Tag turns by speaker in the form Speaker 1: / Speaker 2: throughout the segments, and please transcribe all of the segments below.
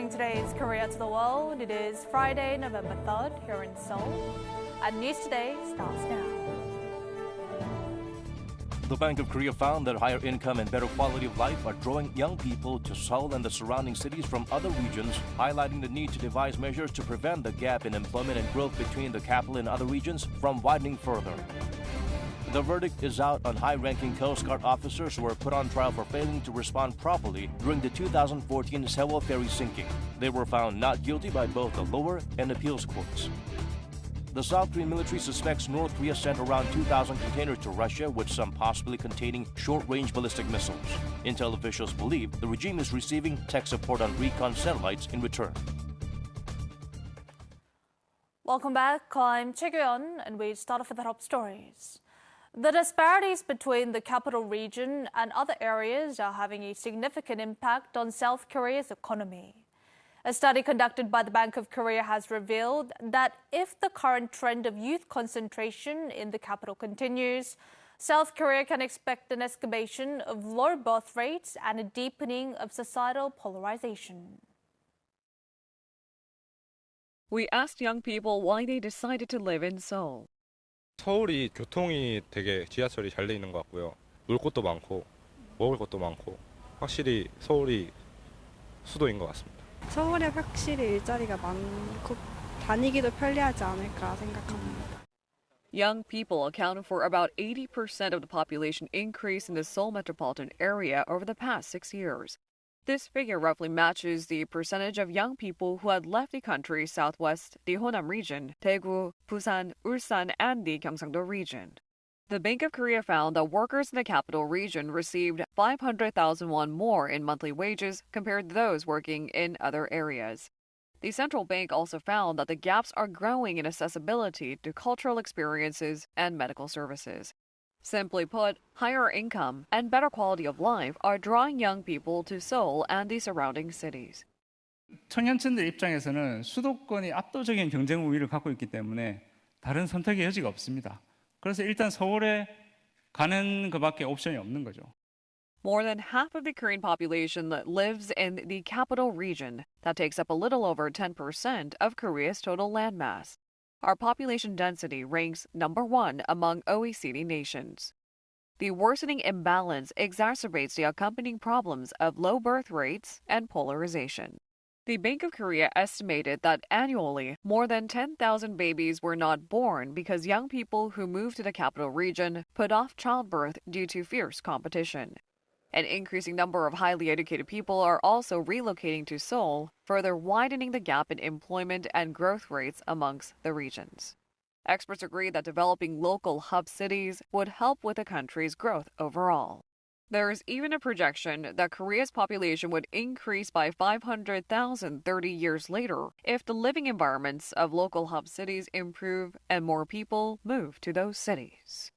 Speaker 1: watching today's Korea to the World. It is Friday, November 3rd here in Seoul. And News Today starts now.
Speaker 2: The Bank of Korea found that higher income and better quality of life are drawing young people to Seoul and the surrounding cities from other regions, highlighting the need to devise measures to prevent the gap in employment and growth between the capital and other regions from widening further. The verdict is out on high-ranking Coast Guard officers who were put on trial for failing to respond properly during the 2014 Sewol ferry sinking. They were found not guilty by both the lower and appeals courts. The South Korean military suspects North Korea sent around 2,000 containers to Russia, with some possibly containing short-range ballistic missiles. Intel officials believe the regime is receiving tech support on recon satellites in return.
Speaker 1: Welcome back. I'm Chae-Yeon, and we start off with the top stories. The disparities between the capital region and other areas are having a significant impact on South Korea's economy. A study conducted by the Bank of Korea has revealed that if the current trend of youth concentration in the capital continues, South Korea can expect an escalation of low birth rates and a deepening of societal polarization.
Speaker 3: We asked young people why they decided to live in Seoul.
Speaker 4: 서울이 교통이 되게 지하철이 잘 돼 있는 것 같고요. 놀 곳도 많고 먹을 것도 많고 확실히 서울이 수도인 것 같습니다.
Speaker 5: 서울에 확실히 일자리가 많고 다니기도 편리하지 않을까 생각합니다.
Speaker 3: Young people accounted for about 80% of the population increase in the Seoul metropolitan area over the past 6 years. This figure roughly matches the percentage of young people who had left the country's southwest, the Honam region, Daegu, Busan, Ulsan, and the Gyeongsang-do region. The Bank of Korea found that workers in the capital region received 500,000 won more in monthly wages compared to those working in other areas. The central bank also found that the gaps are growing in accessibility to cultural experiences and medical services. Simply put, higher income and better quality of life are drawing young people to Seoul and the surrounding cities.
Speaker 6: 청년층들 입장에서는 수도권이 압도적인 경쟁 우위를 갖고 있기 때문에 다른 선택의 여지가 없습니다. 그래서 일단 서울에 가는 것밖에 옵션이 없는 거죠.
Speaker 3: More than half of the Korean population lives in the capital region. That takes up a little over 10% of Korea's total landmass. Our population density ranks number 1 among OECD nations. The worsening imbalance exacerbates the accompanying problems of low birth rates and polarization. The Bank of Korea estimated that annually, more than 10,000 babies were not born because young people who moved to the capital region put off childbirth due to fierce competition. An increasing number of highly educated people are also relocating to Seoul, further widening the gap in employment and growth rates amongst the regions. Experts agree that developing local hub cities would help with the country's growth overall. There is even a projection that Korea's population would increase by 500,000 30 years later if the living environments of local hub cities improve and more people move to those cities.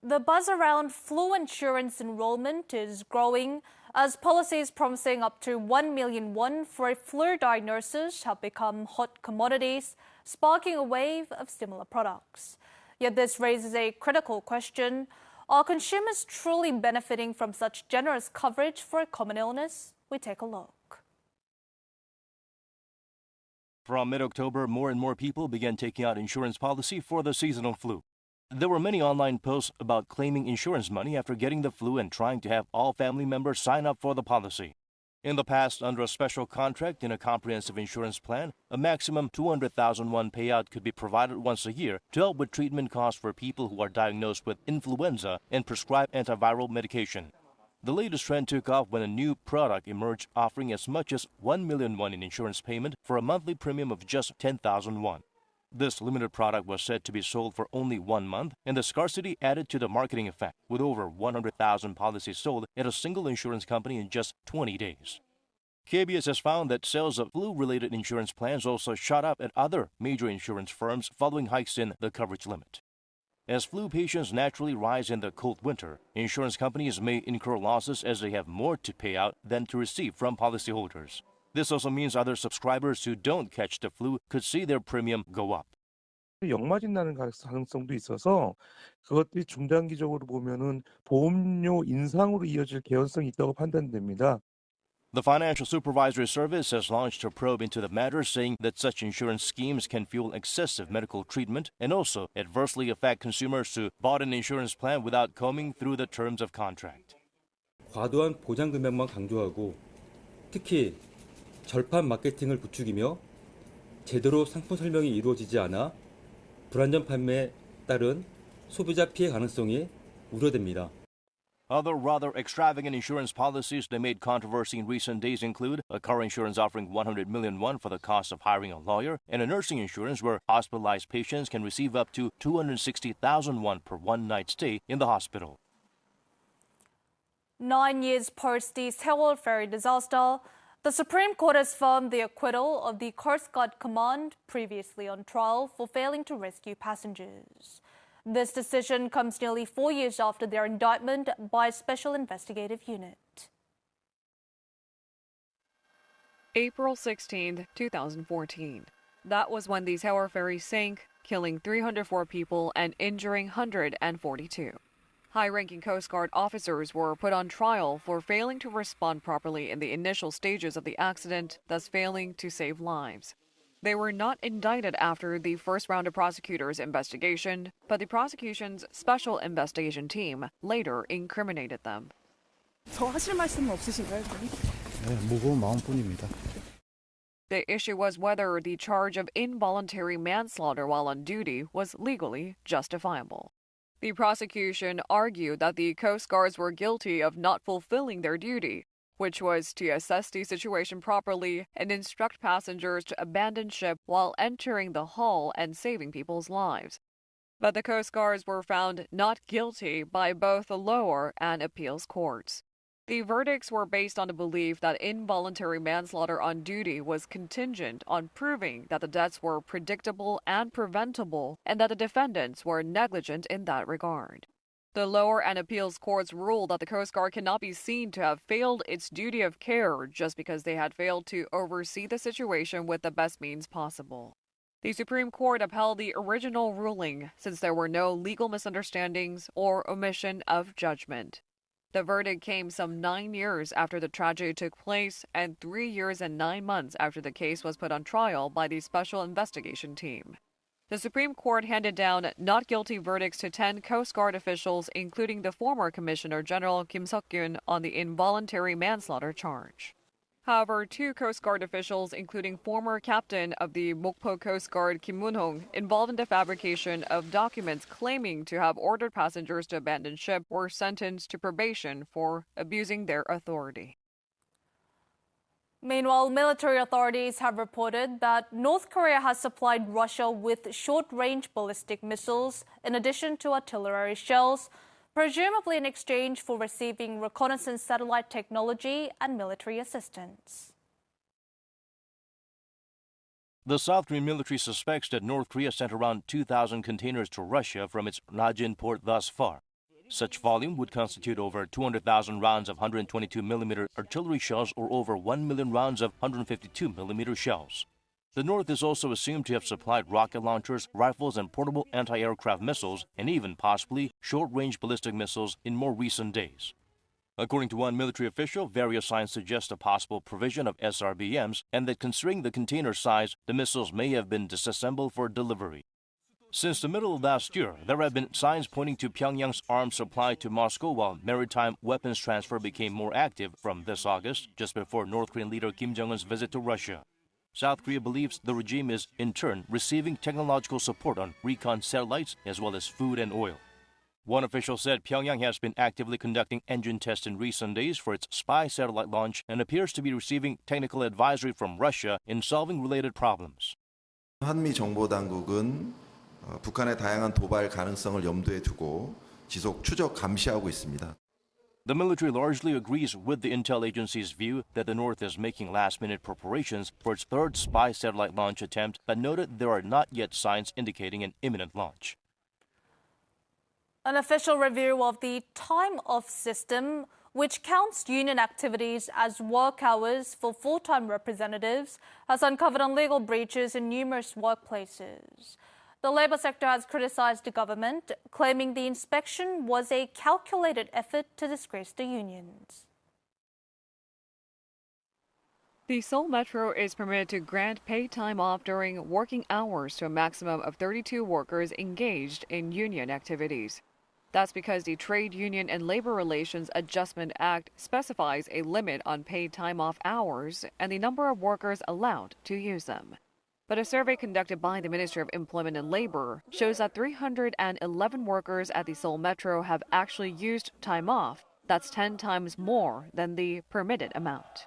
Speaker 1: The buzz around flu insurance enrollment is growing as policies promising up to 1 million won for a flu diagnosis have become hot commodities, sparking a wave of similar products. Yet this raises a critical question. Are consumers truly benefiting from such generous coverage for a common illness? We take a look.
Speaker 2: From mid-October, more and more people began taking out insurance policy for the seasonal flu. There were many online posts about claiming insurance money after getting the flu and trying to have all family members sign up for the policy. In the past, under a special contract in a comprehensive insurance plan, a maximum 200,000 won payout could be provided once a year to help with treatment costs for people who are diagnosed with influenza and prescribed antiviral medication. The latest trend took off when a new product emerged offering as much as 1 million won in insurance payment for a monthly premium of just 10,000 won. This limited product was said to be sold for only 1 month, and the scarcity added to the marketing effect, with over 100,000 policies sold at a single insurance company in just 20 days. KBS has found that sales of flu-related insurance plans also shot up at other major insurance firms following hikes in the coverage limit. As flu patients naturally rise in the cold winter, insurance companies may incur losses as they have more to pay out than to receive from policyholders. This also means other subscribers who don't catch the flu could see their premium go up.
Speaker 7: 역마진 나는 가능성도 있어서 그것들이 중장기적으로 보면은 보험료 인상으로 이어질 개연성이 있다고 판단됩니다.
Speaker 2: The Financial Supervisory Service has launched a probe into the matter, saying that such insurance schemes can fuel excessive medical treatment and also adversely affect consumers who bought an insurance plan without combing through the terms of contract.
Speaker 8: 과도한 보장 금액만 강조하고 특히 절판 마케팅을 부추기며 제대로 상품 설명이 이루어지지 않아 불안전 판매에 따른 소비자 피해 가능성이 우려됩니다.
Speaker 2: Other rather extravagant insurance policies that made controversy in recent days include a car insurance offering 100 million won for the cost of hiring a lawyer, and a nursing insurance where hospitalized patients can receive up to 260,000 won per one-night stay in the hospital.
Speaker 1: 9 years post the Sewol ferry disaster, the Supreme Court has affirmed the acquittal of the Coast Guard Command previously on trial for failing to rescue passengers. This decision comes nearly 4 years after their indictment by a special investigative unit.
Speaker 3: April 16, 2014. That was when the Sewol ferry sank, killing 304 people and injuring 142. High-ranking Coast Guard officers were put on trial for failing to respond properly in the initial stages of the accident, thus failing to save lives. They were not indicted after the first round of prosecutors' investigation, but the prosecution's special investigation team later incriminated them.
Speaker 5: 더 하실 말씀은 없으신가요?
Speaker 9: 무거운 마음뿐입니다.
Speaker 3: The issue was whether the charge of involuntary manslaughter while on duty was legally justifiable. The prosecution argued that the Coast Guards were guilty of not fulfilling their duty, which was to assess the situation properly and instruct passengers to abandon ship while entering the hull and saving people's lives. But the Coast Guards were found not guilty by both the lower and appeals courts. The verdicts were based on the belief that involuntary manslaughter on duty was contingent on proving that the deaths were predictable and preventable and that the defendants were negligent in that regard. The lower and appeals courts ruled that the Coast Guard cannot be seen to have failed its duty of care just because they had failed to oversee the situation with the best means possible. The Supreme Court upheld the original ruling since there were no legal misunderstandings or omission of judgment. The verdict came some 9 years after the tragedy took place and 3 years and 9 months after the case was put on trial by the Special Investigation Team. The Supreme Court handed down not guilty verdicts to 10 Coast Guard officials, including the former Commissioner General Kim Seok-gyun, on the involuntary manslaughter charge. However, 2 Coast Guard officials, including former captain of the Mokpo Coast Guard Kim Moon-hong, involved in the fabrication of documents claiming to have ordered passengers to abandon ship, were sentenced to probation for abusing their authority.
Speaker 1: Meanwhile, military authorities have reported that North Korea has supplied Russia with short-range ballistic missiles in addition to artillery shells, presumably in exchange for receiving reconnaissance satellite technology and military assistance.
Speaker 2: The South Korean military suspects that North Korea sent around 2,000 containers to Russia from its Najin port thus far. Such volume would constitute over 200,000 rounds of 122mm artillery shells or over 1 million rounds of 152mm shells. The North is also assumed to have supplied rocket launchers, rifles, and portable anti-aircraft missiles, and even possibly short-range ballistic missiles in more recent days. According to one military official, various signs suggest a possible provision of SRBMs, and that considering the container size, the missiles may have been disassembled for delivery. Since the middle of last year, there have been signs pointing to Pyongyang's arms supply to Moscow, while maritime weapons transfer became more active from this August, just before North Korean leader Kim Jong-un's visit to Russia. South Korea believes the regime is, in turn, receiving technological support on recon satellites as well as food and oil. One official said Pyongyang has been actively conducting engine tests in recent days for its spy satellite launch and appears to be receiving technical advisory from Russia in solving related problems.
Speaker 10: 한미 정보당국은 북한의 다양한 도발 가능성을 염두에 두고 지속 추적 감시하고 있습니다.
Speaker 2: The military largely agrees with the intel agency's view that the North is making last-minute preparations for its third spy satellite launch attempt, but noted there are not yet signs indicating an imminent launch.
Speaker 1: An official review of the time-off system, which counts union activities as work hours for full-time representatives, has uncovered illegal breaches in numerous workplaces. The labor sector has criticized the government, claiming the inspection was a calculated effort to disgrace the unions.
Speaker 3: The Seoul Metro is permitted to grant paid time off during working hours to a maximum of 32 workers engaged in union activities. That's because the Trade Union and Labor Relations Adjustment Act specifies a limit on paid time off hours and the number of workers allowed to use them. But a survey conducted by the Ministry of Employment and Labor shows that 311 workers at the Seoul Metro have actually used time off. That's 10 times more than the permitted amount.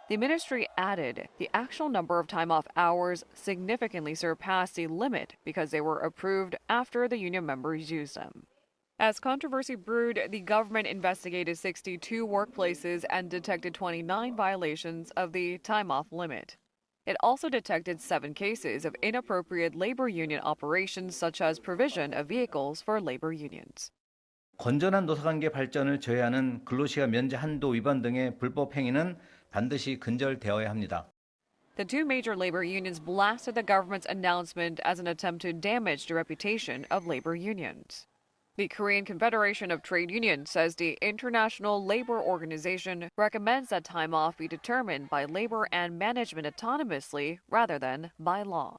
Speaker 3: The ministry added the actual number of time off hours significantly surpassed the limit because they were approved after the union members used them. As controversy brewed, the government investigated 62 workplaces and detected 29 violations of the time off limit. It also detected 7 cases of inappropriate labor union operations, such as provision of vehicles for labor unions.
Speaker 9: 건전한 노사관계 발전을 저해하는 근로시간 면제 한도 위반 등의 불법 행위는 반드시 근절되어야 합니다.
Speaker 3: The 2 major labor unions blasted the government's announcement as an attempt to damage the reputation of labor unions. The Korean Confederation of Trade Unions says the International Labor Organization recommends that time off be determined by labor and management autonomously rather than by law.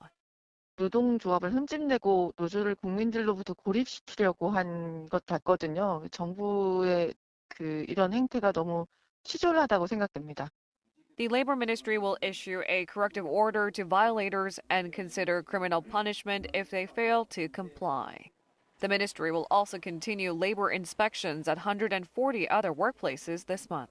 Speaker 11: 노동조합을 흠집내고 노조를 국민들로부터 고립시키려고 한 것 같거든요. 정부의 이런 행태가 너무 치졸하다고 생각됩니다.
Speaker 3: The Labor Ministry will issue a corrective order to violators and consider criminal punishment if they fail to comply. The ministry will also continue labor inspections at 140 other workplaces this month.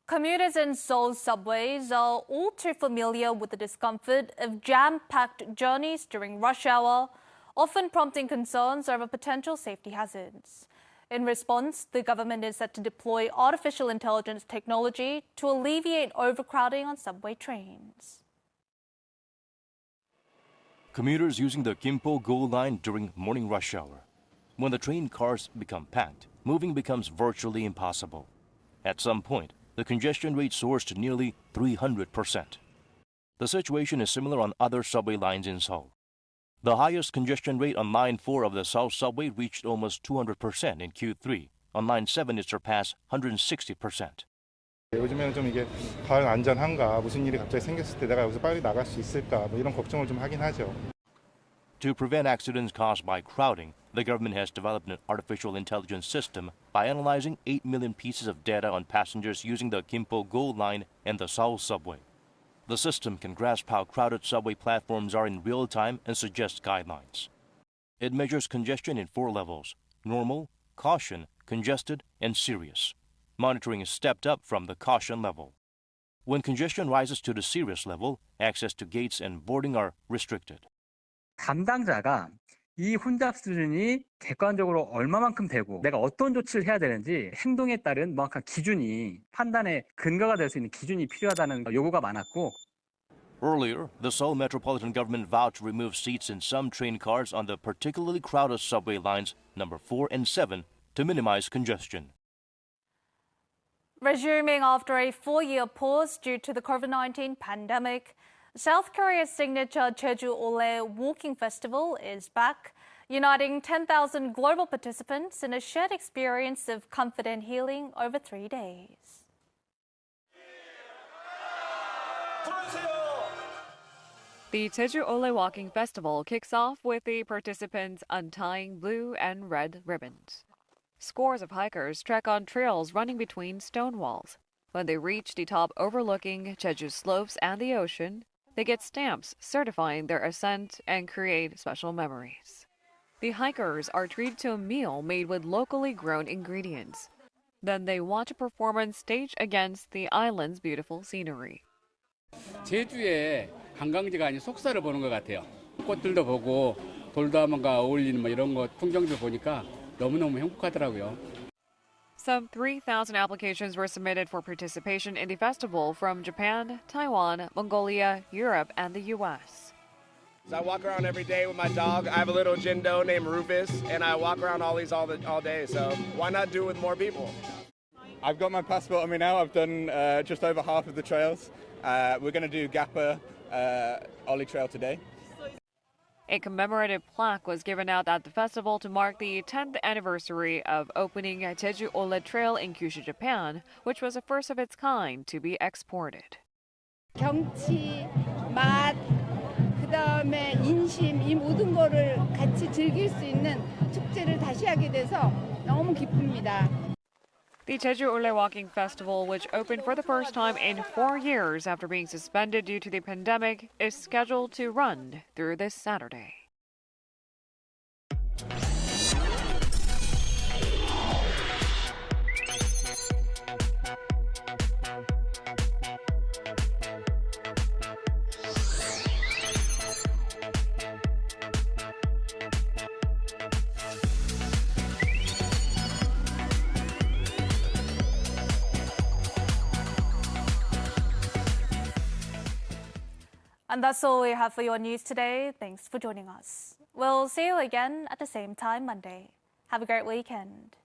Speaker 1: Commuters in Seoul's subways are all too familiar with the discomfort of jam-packed journeys during rush hour, often prompting concerns over potential safety hazards. In response, the government is set to deploy artificial intelligence technology to alleviate overcrowding on subway trains.
Speaker 2: Commuters using the Gimpo-go line during morning rush hour. When the train cars become packed, moving becomes virtually impossible. At some point, the congestion rate soars to nearly 300%. The situation is similar on other subway lines in Seoul. The highest congestion rate on Line 4 of the Seoul subway reached almost 200% in Q3. On Line 7, it surpassed 160%.
Speaker 12: 요즘에는 좀 이게 과연 안전한가, 무슨 일이 갑자기 생겼을 때 내가 여기서 빨리 나갈 수 있을까, 뭐 이런 걱정을 좀 하긴 하죠.
Speaker 2: To prevent accidents caused by crowding, the government has developed an artificial intelligence system by analyzing 8 million pieces of data on passengers using the Gimpo-go line and the Seoul subway. The system can grasp how crowded subway platforms are in real time and suggest guidelines. It measures congestion in 4 levels: normal, caution, congested, and serious. Monitoring is stepped up from the caution level. When congestion rises to the serious level, access to gates and boarding are restricted.
Speaker 13: 담당자가 이 혼잡 수준이 객관적으로 얼마만큼 되고 내가 어떤 조치를 해야 되는지 행동에 따른 명확한 기준이 판단의 근거가 될 수 있는 기준이 필요하다는 요구가 많았고.
Speaker 2: Earlier, the Seoul Metropolitan Government vowed to remove seats in some train cars on the particularly crowded subway lines number 4 and 7 to minimize congestion.
Speaker 1: Resuming after a 4-year pause due to the COVID-19 pandemic, South Korea's signature Jeju Ole Walking Festival is back, uniting 10,000 global participants in a shared experience of comfort and healing over 3 days.
Speaker 3: The Jeju Ole Walking Festival kicks off with the participants untying blue and red ribbons. Scores of hikers trek on trails running between stone walls. When they reach the top overlooking Jeju's slopes and the ocean, they get stamps certifying their ascent and create special memories. The hikers are treated to a meal made with locally grown ingredients. Then they watch a performance staged against the island's beautiful scenery.
Speaker 14: 제주의 관광지가 아닌 속사를 보는 것 같아요. 꽃들도 보고 돌담과 어울리는 뭐 이런 것 풍경들 보니까 너무너무 행복하더라고요.
Speaker 3: Some 3,000 applications were submitted for participation in the festival from Japan, Taiwan, Mongolia, Europe, and the U.S.
Speaker 15: I walk around every day with my dog. I have a little Jindo named Rufus, and I walk around all day. So why not do it with more people?
Speaker 16: I've got my passport on me now. I've done just over half of the trails. We're going to do Gappa Ollie Trail today.
Speaker 3: A commemorative plaque was given out at the festival to mark the 10th anniversary of opening Jeju Ole Trail in Kyushu, Japan, which was the first of its kind to be exported.
Speaker 5: 경치, 맛, 그다음에 인심 이 모든 거를 같이 즐길 수 있는 축제를 다시 하게 돼서 너무 기쁩니다.
Speaker 3: The Jeju Ole Walking Festival, which opened for the first time in 4 years after being suspended due to the pandemic, is scheduled to run through this Saturday.
Speaker 1: And that's all we have for your news today. Thanks for joining us. We'll see you again at the same time Monday. Have a great weekend.